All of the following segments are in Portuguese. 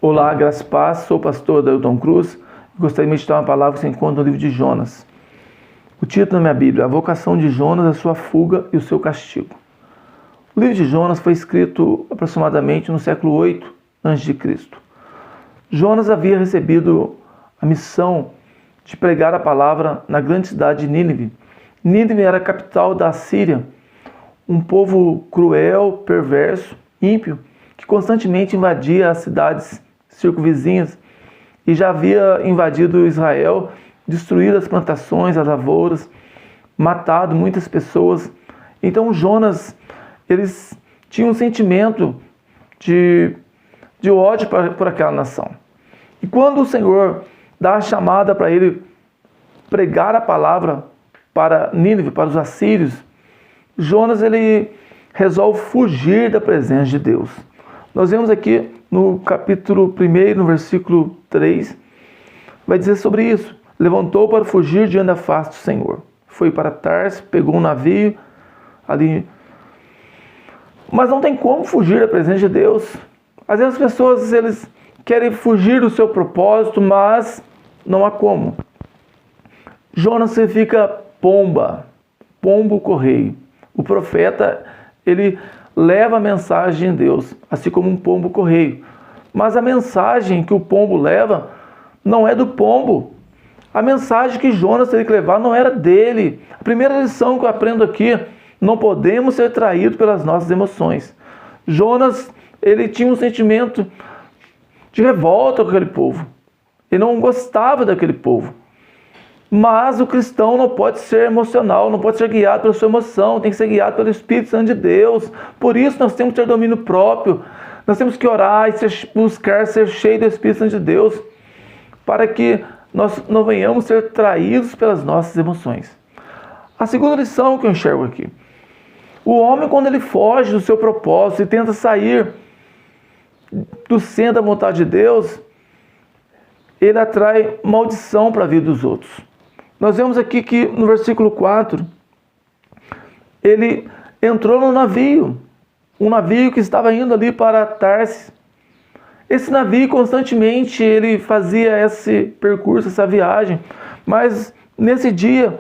Olá, graça e paz, sou o pastor Dailton Cruz e gostaria de meditar uma palavra que se encontra no livro de Jonas. O título da minha Bíblia: A vocação de Jonas, a sua fuga e o seu castigo. O livro de Jonas foi escrito aproximadamente no século 8 a.C. Jonas havia recebido a missão de pregar a palavra na grande cidade de Nínive. Nínive era a capital da Síria, um povo cruel, perverso, ímpio, que constantemente invadia as cidades circunvizinhas e já havia invadido Israel, destruído as plantações, as lavouras, matado muitas pessoas. Então Jonas, eles tinham um sentimento de ódio por aquela nação. E quando o Senhor dá a chamada para ele pregar a palavra para Nínive, para os assírios, Jonas ele resolve fugir da presença de Deus. Nós vemos aqui no capítulo 1, no versículo 3, vai dizer sobre isso. Levantou para fugir diante da face do Senhor. Foi para Tarso, pegou um navio ali. Mas não tem como fugir da presença de Deus. Às vezes as pessoas eles querem fugir do seu propósito, mas não há como. Jonas significa pomba, pombo correio. O profeta, ele leva a mensagem de Deus, assim como um pombo correio. Mas a mensagem que o pombo leva não é do pombo. A mensagem que Jonas teve que levar não era dele. A primeira lição que eu aprendo aqui: não podemos ser traídos pelas nossas emoções. Jonas, ele tinha um sentimento de revolta com aquele povo. Ele não gostava daquele povo. Mas o cristão não pode ser emocional, não pode ser guiado pela sua emoção, tem que ser guiado pelo Espírito Santo de Deus. Por isso nós temos que ter domínio próprio. Nós temos que orar e buscar ser cheio do Espírito Santo de Deus, para que nós não venhamos ser traídos pelas nossas emoções. A segunda lição que eu enxergo aqui: o homem, quando ele foge do seu propósito e tenta sair do centro da vontade de Deus, ele atrai maldição para a vida dos outros. Nós vemos aqui que no versículo 4, ele entrou no navio, um navio que estava indo ali para Tarsis. Esse navio constantemente ele fazia esse percurso, essa viagem, mas nesse dia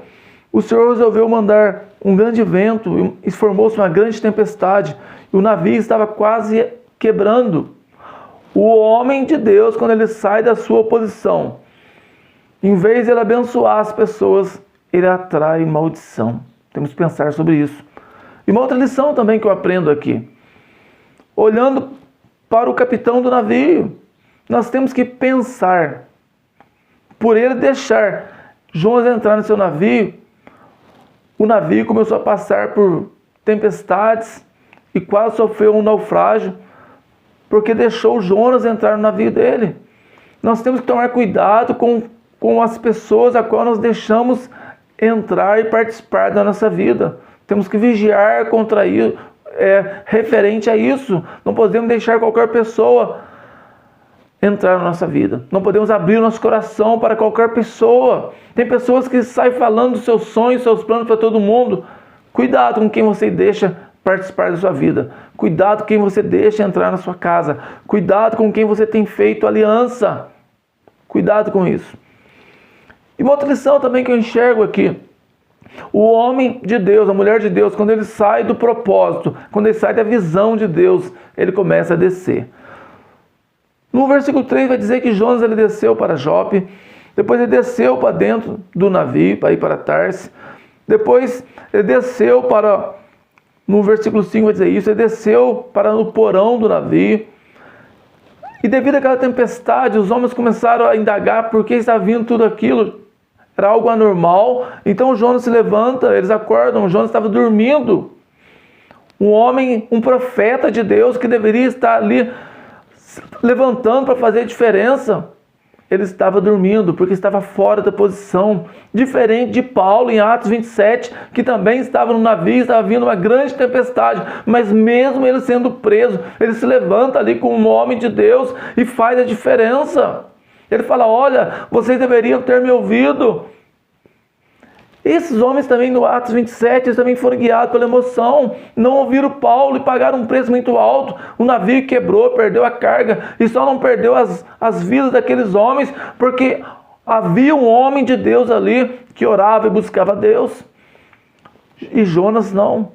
o Senhor resolveu mandar um grande vento e formou-se uma grande tempestade e o navio estava quase quebrando. O homem de Deus, quando ele sai da sua posição, em vez de ele abençoar as pessoas, ele atrai maldição. Temos que pensar sobre isso. E uma outra lição também que eu aprendo aqui: olhando para o capitão do navio, nós temos que pensar. Por ele deixar Jonas entrar no seu navio, o navio começou a passar por tempestades e quase sofreu um naufrágio, porque deixou Jonas entrar no navio dele. Nós temos que tomar cuidado com as pessoas a qual nós deixamos entrar e participar da nossa vida. Temos que vigiar contra isso, referente a isso. Não podemos deixar qualquer pessoa entrar na nossa vida. Não podemos abrir o nosso coração para qualquer pessoa. Tem pessoas que saem falando dos seus sonhos, seus planos para todo mundo. Cuidado com quem você deixa participar da sua vida. Cuidado com quem você deixa entrar na sua casa. Cuidado com quem você tem feito aliança. Cuidado com isso. E uma outra lição também que eu enxergo aqui: o homem de Deus, a mulher de Deus, quando ele sai do propósito, quando ele sai da visão de Deus, ele começa a descer. No versículo 3 vai dizer que Jonas ele desceu para Jope, depois ele desceu para dentro do navio, para ir para Tarsis, depois ele desceu para, no versículo 5 vai dizer isso, ele desceu para o porão do navio. E devido àquela tempestade, os homens começaram a indagar por que estava vindo tudo aquilo. Era algo anormal. Então Jonas se levanta, eles acordam, Jonas estava dormindo. Um homem, um profeta de Deus que deveria estar ali levantando para fazer diferença, ele estava dormindo porque estava fora da posição. Diferente de Paulo em Atos 27, que também estava no navio, estava vindo uma grande tempestade, mas mesmo ele sendo preso, ele se levanta ali como um homem de Deus e faz a diferença. Ele fala: olha, vocês deveriam ter me ouvido. Esses homens também, no Atos 27, eles também foram guiados pela emoção, não ouviram Paulo e pagaram um preço muito alto. O navio quebrou, perdeu a carga, e só não perdeu as vidas daqueles homens, porque havia um homem de Deus ali que orava e buscava Deus. E Jonas não.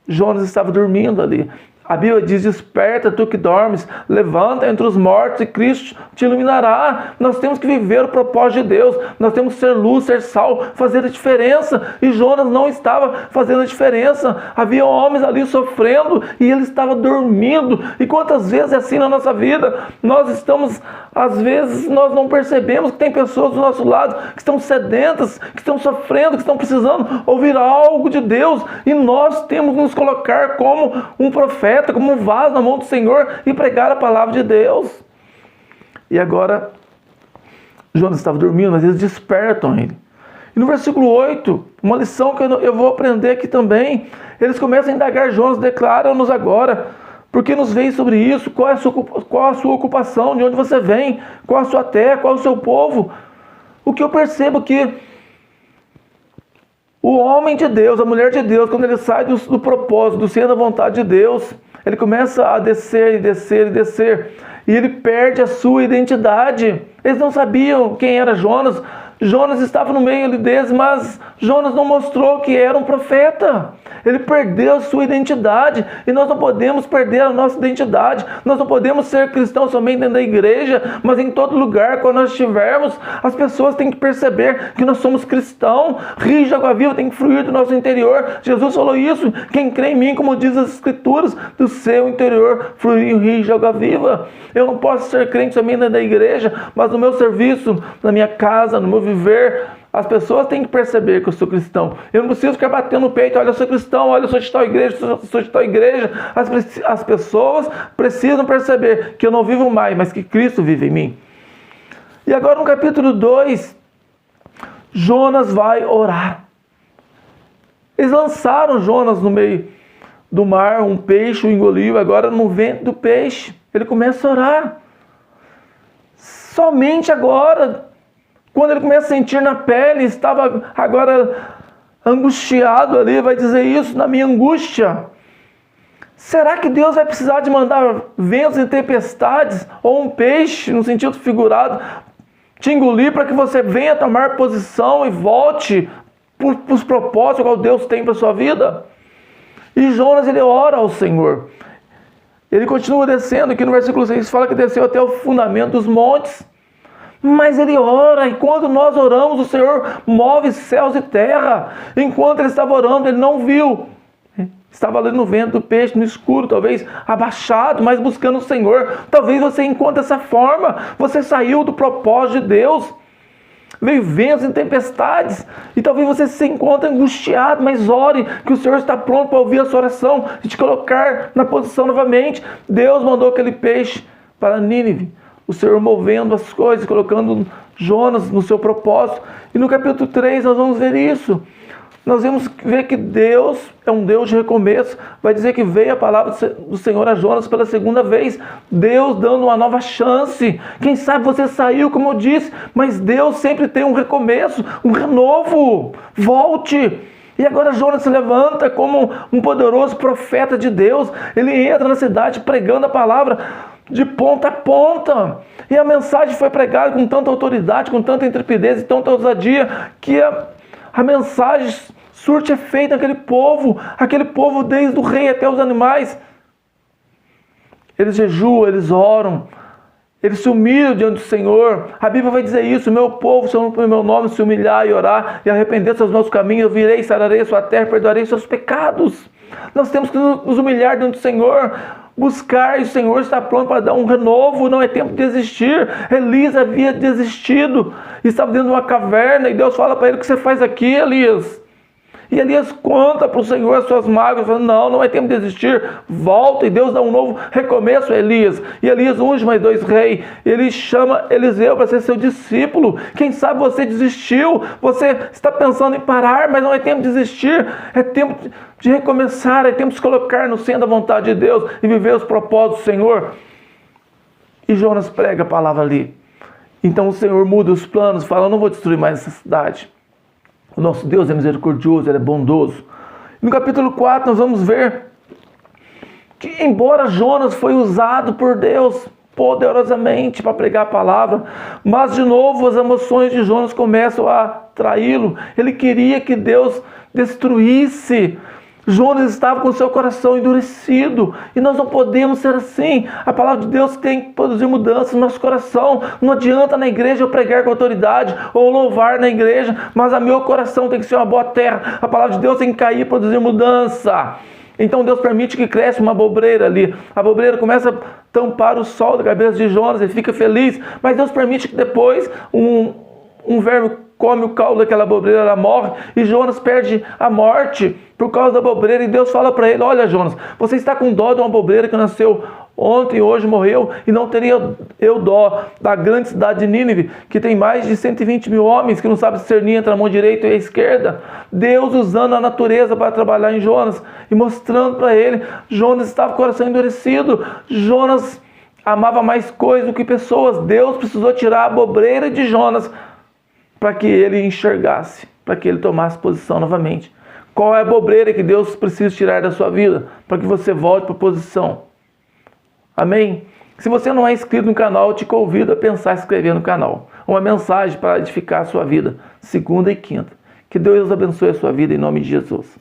Jonas estava dormindo ali. A Bíblia diz: desperta tu que dormes, levanta entre os mortos e Cristo te iluminará. Nós temos que viver o propósito de Deus, nós temos que ser luz, ser sal, fazer a diferença. E Jonas não estava fazendo a diferença. Havia homens ali sofrendo e ele estava dormindo. E quantas vezes é assim na nossa vida? Nós estamos, às vezes, nós não percebemos que tem pessoas do nosso lado que estão sedentas, que estão sofrendo, que estão precisando ouvir algo de Deus. E nós temos que nos colocar como um profeta, como um vaso na mão do Senhor e pregar a palavra de Deus. E agora, Jonas estava dormindo, mas eles despertam ele. E no versículo 8, uma lição que eu vou aprender aqui também, eles começam a indagar Jonas: declara-nos agora, porque nos veio sobre isso, qual a sua ocupação, de onde você vem, qual a sua terra, qual o seu povo. O que eu percebo que o homem de Deus, a mulher de Deus, quando ele sai do propósito, do ser da vontade de Deus, ele começa a descer e descer e descer, e ele perde a sua identidade. Eles não sabiam quem era Jonas. Jonas estava no meio deles, mas Jonas não mostrou que era um profeta. Ele perdeu a sua identidade, e nós não podemos perder a nossa identidade. Nós não podemos ser cristãos somente dentro da igreja, mas em todo lugar. Quando nós estivermos, as pessoas têm que perceber que nós somos cristãos. Rio de água viva tem que fluir do nosso interior. Jesus falou isso: quem crê em mim, como diz as Escrituras, do seu interior fluir um rio de água viva. Eu não posso ser crente somente dentro da igreja, mas no meu serviço, na minha casa, no meu viver, as pessoas têm que perceber que eu sou cristão. Eu não preciso ficar batendo no peito: olha, eu sou cristão, olha, eu sou de tal igreja, eu sou de tal igreja. As pessoas precisam perceber que eu não vivo mais, mas que Cristo vive em mim. E agora no capítulo 2, Jonas vai orar. Eles lançaram Jonas no meio do mar, um peixe o engoliu. Agora no ventre do peixe, ele começa a orar. Somente agora, quando ele começa a sentir na pele, estava agora angustiado ali, vai dizer isso: na minha angústia. Será que Deus vai precisar de mandar ventos e tempestades, ou um peixe, no sentido figurado, te engolir para que você venha tomar posição e volte para os propósitos que Deus tem para a sua vida? E Jonas, ele ora ao Senhor. Ele continua descendo, aqui no versículo 6 fala que desceu até o fundamento dos montes. Mas ele ora, e quando nós oramos, o Senhor move céus e terra. Enquanto ele estava orando, ele não viu. Estava ali no vento do peixe, no escuro, talvez abaixado, mas buscando o Senhor. Talvez você encontre essa forma. Você saiu do propósito de Deus. Veio ventos e tempestades, e talvez você se encontre angustiado, mas ore, que o Senhor está pronto para ouvir a sua oração e te colocar na posição novamente. Deus mandou aquele peixe para Nínive, o Senhor movendo as coisas, colocando Jonas no seu propósito. E no capítulo 3 nós vamos ver isso. Nós vamos ver que Deus é um Deus de recomeço. Vai dizer que veio a palavra do Senhor a Jonas pela segunda vez. Deus dando uma nova chance. Quem sabe você saiu, como eu disse, mas Deus sempre tem um recomeço, um renovo. Volte. E agora Jonas se levanta como um poderoso profeta de Deus. Ele entra na cidade pregando a palavra de ponta a ponta. E a mensagem foi pregada com tanta autoridade, com tanta intrepidez e tanta ousadia, que a mensagem surte efeito naquele povo desde o rei até os animais. Eles jejuam, eles oram, eles se humilham diante do Senhor. A Bíblia vai dizer isso: o meu povo, se o meu nome se humilhar e orar e arrepender-se dos nossos caminhos, eu virei, sararei a sua terra, perdoarei seus pecados. Nós temos que nos humilhar diante do Senhor, buscar, e o Senhor está pronto para dar um renovo. Não é tempo de desistir. Elias havia desistido, estava dentro de uma caverna, e Deus fala para ele: o que você faz aqui, Elias? E Elias conta para o Senhor as suas mágoas, falando: não é tempo de desistir, volta. E Deus dá um novo recomeço a Elias. E Elias unge mais 2 reis. Ele chama Eliseu para ser seu discípulo. Quem sabe você desistiu, você está pensando em parar, mas não é tempo de desistir. É tempo de recomeçar, é tempo de se colocar no centro da vontade de Deus e viver os propósitos do Senhor. E Jonas prega a palavra ali. Então o Senhor muda os planos, fala: eu não vou destruir mais essa cidade. O nosso Deus é misericordioso, Ele é bondoso. No capítulo 4 nós vamos ver que embora Jonas foi usado por Deus poderosamente para pregar a palavra, mas de novo as emoções de Jonas começam a traí-lo. Ele queria que Deus destruísse. Jonas estava com seu coração endurecido, e nós não podemos ser assim. A palavra de Deus tem que produzir mudança no nosso coração. Não adianta na igreja eu pregar com autoridade ou louvar na igreja, mas o meu coração tem que ser uma boa terra. A palavra de Deus tem que cair e produzir mudança. Então Deus permite que cresça uma abobreira ali. A abobreira começa a tampar o sol da cabeça de Jonas, ele fica feliz, mas Deus permite que depois um verme come o caule daquela abobreira, ela morre, e Jonas perde a morte por causa da abobreira. E Deus fala para ele: olha, Jonas, você está com dó de uma abobreira que nasceu ontem e hoje morreu, e não teria eu dó da grande cidade de Nínive, que tem mais de 120 mil homens, que não sabe discernir entre a mão direita e a esquerda. Deus usando a natureza para trabalhar em Jonas, e mostrando para ele. Jonas estava com o coração endurecido, Jonas amava mais coisas do que pessoas. Deus precisou tirar a abobreira de Jonas, para que ele enxergasse, para que ele tomasse posição novamente. Qual é a abobreira que Deus precisa tirar da sua vida, para que você volte para a posição? Amém? Se você não é inscrito no canal, eu te convido a pensar em se inscrever no canal. Uma mensagem para edificar a sua vida, segunda e quinta. Que Deus abençoe a sua vida em nome de Jesus.